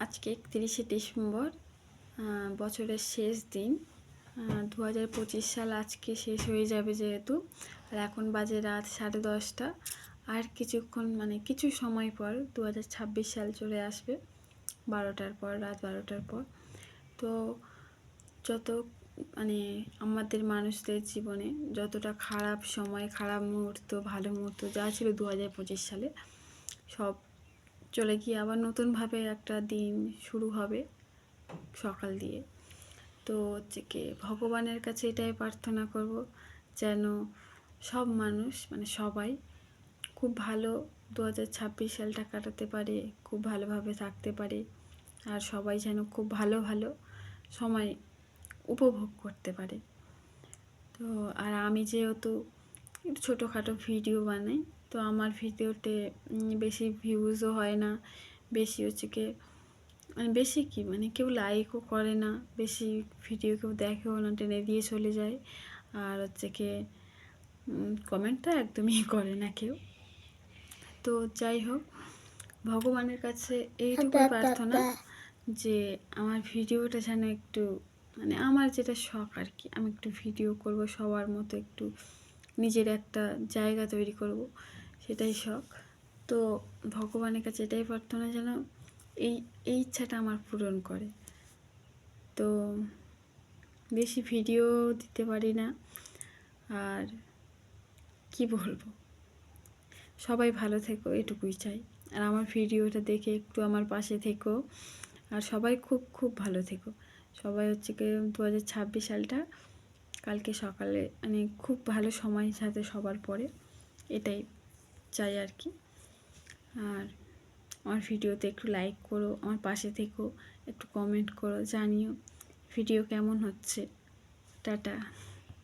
আজকে 31শে ডিসেম্বর, বছরের শেষ দিন। 2025 সাল আজকে শেষ হয়ে যাবে যেহেতু, আর এখন বাজে রাত 10:30। আর কিছুক্ষণ কিছু সময় পর 2026 সাল চলে আসবে, 12টার পর, রাত 12টার পর। তো যত আমাদের মানুষদের জীবনে যতটা খারাপ সময়, খারাপ মুহূর্ত, ভালো মুহূর্ত যা ছিল 2025 সালে, সব চলে গিয়ে আবার নতুনভাবে একটা দিন শুরু হবে সকাল দিয়ে। তো ভগবানের কাছে এটাই প্রার্থনা করব যেন সব মানুষ সবাই খুব ভালো 2026 সালটা কাটাতে পারে, খুব ভালোভাবে থাকতে পারে, আর সবাই যেন খুব ভালো ভালো সময় উপভোগ করতে পারে। তো আর আমি যেহেতু একটু ছোটোখাটো ভিডিও বানাই, তো আমার ভিডিওতে বেশি ভিউজও হয় না, বেশি বেশি কেউ লাইকও করে না, বেশি ভিডিও কেউ দেখেও না, টেনে দিয়ে চলে যায়। আর কমেন্টটা একদমই করে না কেউ। তো যাই হোক, ভগবানের কাছে এইটুকুই প্রার্থনা যে আমার ভিডিওটা যেন একটু আমার যেটা শখ আর কি, আমি একটু ভিডিও করব, সবার মতো একটু নিজের একটা জায়গা তৈরি করব, সেটাই শখ। তো ভগবানের কাছে এটাই প্রার্থনা যেন এই ইচ্ছাটা আমার পূরণ করে। তো বেশি ভিডিও দিতে পারি না, আর কি বলবো, সবাই ভালো থেকো এটুকুই চাই। আর আমার ভিডিওটা দেখে একটু আমার পাশে থেকো, আর সবাই খুব খুব ভালো থেকো। সবাই 2026 সালটা কালকে সকালে খুব ভালো সময় সাথে সবার পরে, এটাই চাই আর কি। আর আমার ভিডিওতে একটু লাইক করো, আমার পাশে থেকো, একটু কমেন্ট করো, জানিও ভিডিও কেমন হচ্ছে। টাটা।